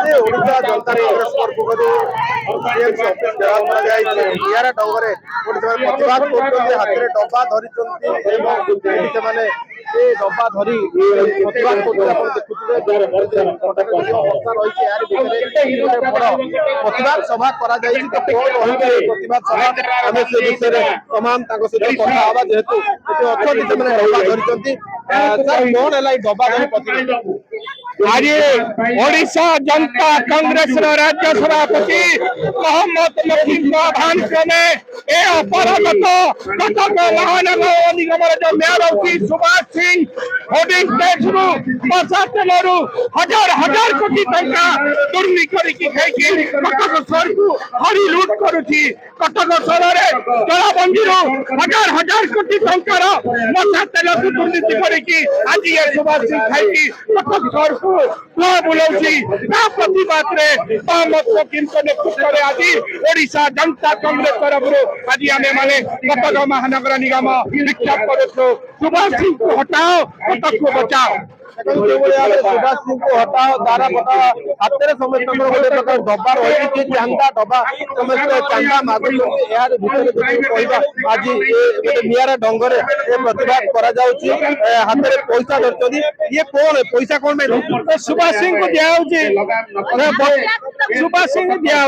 ओडिशा जनता कांग्रेस निरा डंगरे प्रतिवाद कर हाथ में डब्बा धरी डब्बा धरी प्रतिवाद प्रतिवाद सभा प्रतिवाद सभा आम से विषय तमाम सहित कथा हवा जेहेतु अच्छा डब्बा धरी कौन है डब्बा धरी प्रतिवाद आज ओडिशा जनता कांग्रेस राज्य सभापति मोहम्मद मफिद आह्वान क्रमे ए अपरागत कटक महानगर निगम जो मेयर होती सुभाष सिंह होर्डिंग टैक्स रु बसा तेल हजार हजार कोटी टंका दुर्नी करके कटक शहर को हरी लुट करुच्ची कटक शहर जलाबंदी हजार हजार कोटी टंकार मशा तेल को दुर्नीति करके आज ये सुभाष सिंह खाई कटक शहर को बुलाऊँगी प्रतिवाद नेतृत्व आज ओडिशा जनता कांग्रेस तरफ आज आम मैंने कटक महानगर निगम विक्षोभ करूँ सुभाष सिंह को हटाओ कटक को बचाओ सुभाष सिंह को हटाओ दारा बताओ हाथ में समस्त गोटे प्रकार डब्बा रही चांदा डब्बा समस्त चांदा मागुँ आज निरा डंगरे प्रतिवाद हाथ में पैसा धरती ये कौन पैसा कौन सुभाष सिंह को दिया सुभाष सिंह को दिया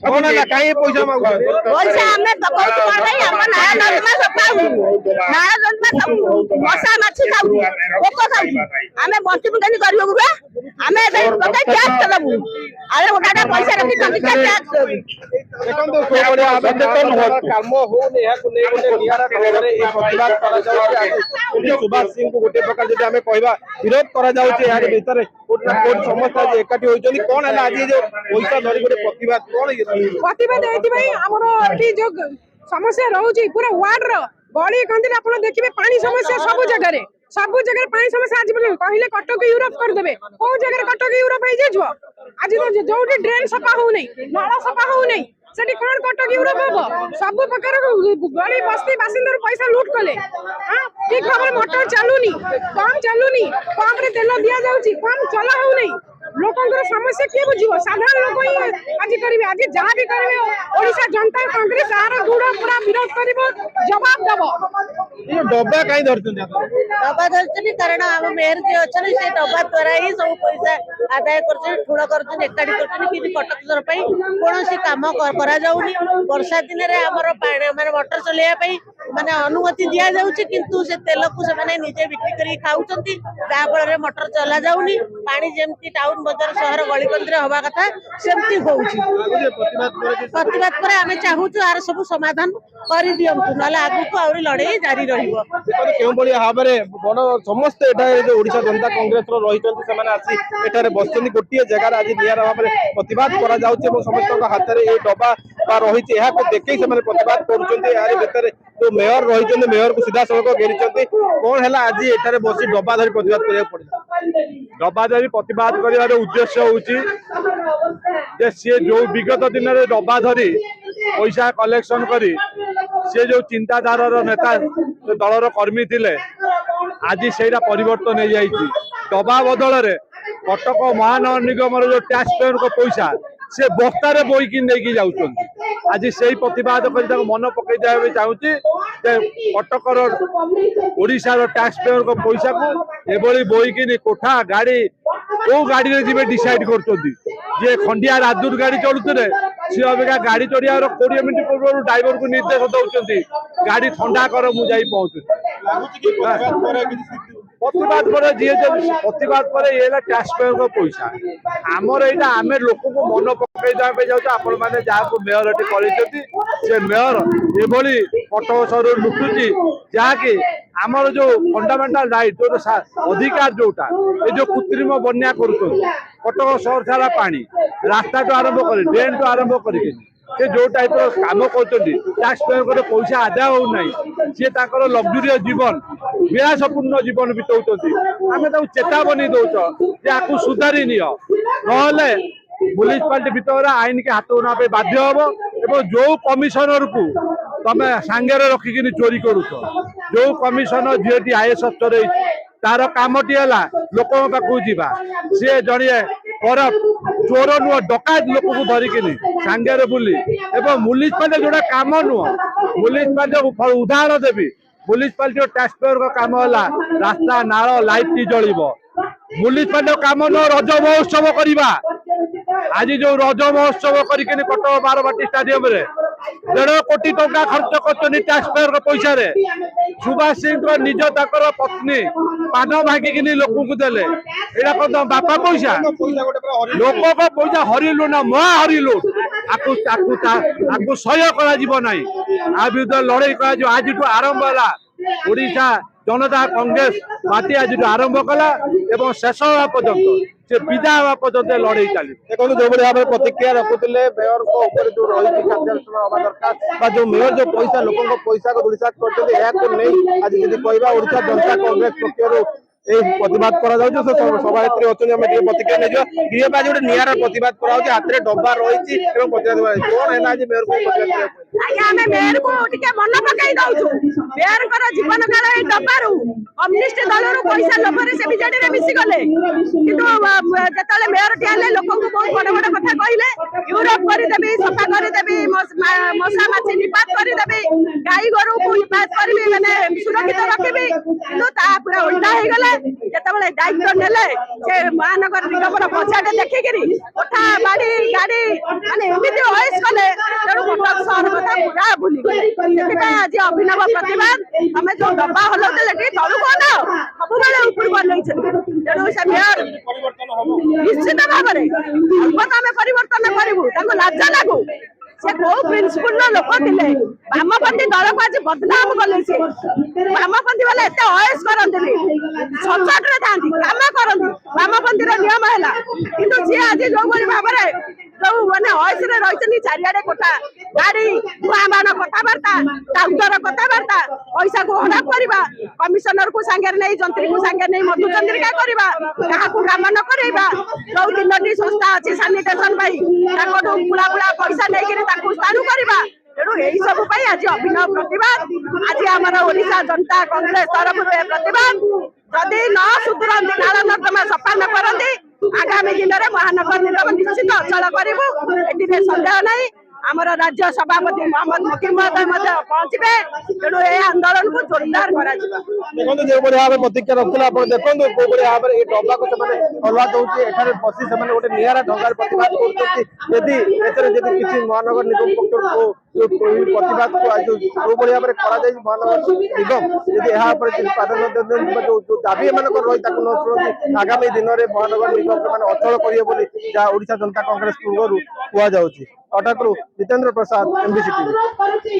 कौन है कहीं पैसा मांगो पैसा हमें बहुत मार रही हम नया नरमा सफाऊ नया नरमा मशा माछी खाऊ कोको खाऊ हमें बंटी मुंडनी करियो गुबे हमें कते टैक्स चलबू अरे ओटाटा पैसा रखी तभी टैक्स देखो तो सो बड़े आवेदन हो काम होने या को नै गोटे नियारा ढंगरे ए प्रतिवाद करा जाउछि आज सुभाष सिंह को गोटे प्रकार जदि हमें कहबा विरोध करा जाउछि यार भीतर कोट समस्त आज एकाठी होइछनी कोन है आज जो पैसा धरि गोटे प्रतिवाद कोन प्रतिवाद एथि भाई हमरो एथि जो समस्या रहउछि पूरा वार्ड रो गली कंदिल आपण देखिबे पानी समस्या सब जगह पानी समस्या आज कहले कटक यूरोप कर देबे को जगह कटक यूरोप हे जेजो आज तो जोटी ड्रेन सफा हो नै नाला सफा हो नै सेठी कोन कटक यूरोप हबो सब प्रकार गली बस्ती बासिंदर पैसा लूट कले हां ठीक भाबरे मोटर चालुनी कम रे तेल दिया जाउची कम चला हो नै लोकंकर समस्या के बुझिबो साधारण लोक ही आज करिवे आज जहां भी करिवे ओडिशा जनता कांग्रेस आर दूर पूरा विरोध करिवो जवाब देबो ये डब्बा काई धरतन डब्बा धरतनी कारण हम मेयर जे अछन से डब्बा द्वारा ही सब पैसा आदाय करछन ठुड़ा करछन एकाडी करछन कि कटक शहर पई कोनोसी काम करा जाउनी वर्षा दिन रे हमर पानी माने मोटर चलेया पई माने अनुमति दिया जाउची किंतु से तेल को से माने निजे बिक्री करी खाउचंती ता फल रे मोटर चला जाउनी पानी जेमती टाउन बजार शहर गलीकंद रे हवा कथा सेमती होउची प्रतिवाद पर हमें चाहू आर सब समाधान करि दियंतु नला आगु को आउरी लड़ाई जारी रहिबो केउ बळी हाबरे बड़ समस्त एटा जो ओडिशा जनता कांग्रेस रो रहितंती से माने आसी एटारे बसचनी गोटिए जगह आज नियारा भाबरे प्रतिवाद करा जाउचे और समस्त हाथ में ये डब्बा बा रही है देखी से प्रतिवाद कर जो मेयर रही मेयर को सीधा सड़क घेरी कौन है आज एठारे बस डब्बा धरी प्रतिवाद करा पड़े डब्बा धरी प्रतिवाद कर उद्देश्य हूँ सी जो विगत दिन में डब्बा धरी पैसा कलेक्शन करी सी जो चिंताधार नेता दलर कर्मी थिले आज से परिवर्तन हो जाए डब्बा बदल कटक महानगर निगम जो टैक्स पेयर को पैसा से बस्तार बोईकी नहीं जाऊँ आज से प्रतिवाद कर मन पकई देवा चाहूँगी कटकर ओडिशार टैक्स पेयर को पैसा को एभली बोईकी कोठा गाड़ी कौ गाड़ी में जी डिसाइड कर खंडिया राजदूत गाड़ी चलुते सी अबिका गाड़ी चढ़िया 20 मिनट पूर्व ड्राइवर को निर्देश दौरान गाड़ी ठंडा कर मुझे पहुँचू प्रतिवाद पर जी प्रतिवाद पर ये टैक्स पेयर को पैसा आमर यहाँ आम लोक को मन पकई देवाई जाऊँ आपण मैंने जहाँ मेयर ये मेयर ये कटक शहर लुटुची जहाँकि आमर जो फंडामेंटाल राइट जो अधिकार जोटा ये जो कृत्रिम बन्या कर कटक शहर सारा पानी रास्ता तो आरंभ कर ड्रेन तो आरंभ कर जो टाइप काम टैक्स पेयर पैसा आदाय होना सी लग्जरीय जीवन विलासपूर्ण जीवन बिताऊँ आम चेतावनी दौच सुधारी नियो ना म्यूनिसिपालिटी भीतर आईन के हाथ ना बाध्य हम जो कमिशनर को तमे सांगे रखिकी चोरी करुच जो कमिशनर जी आईएएस अफसर तार कामटी है लोक पाक जा सी जड़े करप्ट चोर नुह डकायत लोक को धरिकी सांगे बुली एवं म्युनिसिपालिटी जोटा कम नुह म्युनिसिपालिटी उदाहरण देवी म्युनिसिपालिटी टैक्स पेयर का कम है रास्ता नाल लाइट जलिब म्युनिसिपालिटी कम नुह रज महोत्सव करवा आज जो रज महोत्सव करके कटक बारबाटी स्टाडियम रे 1.5 कोटी टंका खर्च कर टैक्स पेयर पैसा रे सुभाष सिंह निज तक पत्नी पान भांगिकी लोक को देले एटा कौन बापा पैसा लोक को पैसा हरिलु ना महा हरिलु आपको सह्य करा आ विरुद्ध लड़ाई कर आज आरंभ है ओडिशा जनता कांग्रेस पार्टी आज आरंभ कला एवं शेष हवा पर्यंत से विदा हवा पर्यंत लड़ाई चली देखो जो भाव में प्रतिक्रिया रखुले मेयर जो रही कार्यालोचना हवा दरकार जो मेयर जो पैसा लोक पैसा को दुलिसात कर आज जी कहवा ओडिशा जनता कांग्रेस पक्षर प्रतिवाद सभानेत्री अच्छे प्रतिक्रिया नहीं गृह आज गोटे निआर प्रतिवाद कराऊँ हाथ में डब्बा रही प्रतिवाद कौन है आज मेयर को आमे मेयर को टिके मन पकाई दउछु मेयर कर जीवन काल ए डब्बारू कम्युनिस्ट दलरू पैसा लोभरे से बीजेडी रे मिसी गले किंतु जतले मेयर टियाले लोक को बहुत बड़ बड़ कथा कहिले यूरोप करि देबी सफा करि देबी मशा माछी निपात करि देबी गाई गोरु को निपात करबी माने सुरक्षित रखबी किंतु ता पूरा उल्टा हे गले जतबेले दायित्व नेले से महानगर निगम रो बजट देखिकरी कोठा बाड़ी गाड़ी माने एमिति होइस कले तेणु कटक शहर कथा पूरा भूली गले आज अभिनव प्रतिवाद हमें जो डब्बा हलौते तलू कौन सब बेले ऊपर बन तेणु से मेयर निश्चित भाव में अल्पत आम परिवर्तन करूँ लाज लागू से कौ प्रिंसिपल लोक थे वामपंथी दल को आज बदनाम कले से वामपंथी वाले एत अयस करते सचट रे था कम करती वामपंथी नियम है कि सी आज जो भाव में जो मैंने अयस रही चारिड़े कोठा गाड़ी धुआ बाण कथबार्ता काउंटर कथबार्ता पैसा को हड़प करवा कमिशनर को सांगे नहीं जंत्री को सांगे नहीं मधुचंद्रिका करवा क्या काम न करवा जो 3टी संस्था अच्छी सानिटेशन पुला पुला पैसा नहीं स्थान करवा तेणु यही सब आज अभिनव प्रतिवाद आज आमर ओडिशा जनता कांग्रेस तरफ प्रतिवाद जदि न सुधरती नाल नर्दमा सफा न करती आगामी दिन में महानगर निगम निश्चित अचल करूँ सन्देह नहीं आमर राज्य सभापति मोहम्मद मकिम महोदय पहुंचे तेणु ये आंदोलन को जोरदार देखो जो भाव में प्रतिक्रिया रखुला देखो कौ भाव में डब्बा को हलवा दौर बसी से गोटे निआरा ढंग प्रतिवाद करदी किसी महानगर निगम पक्ष प्रतिवाद को जो भाव में महानगर निगम यदि प्राधान्य जो दाबी एम रही न शुणती आगामी दिन में महानगर निगम अचल करेंगे जहाँ ओडिशा जनता कांग्रेस पूर्व कहुच्छी कटक जितेंद्र प्रसाद एमबीसी टीवी।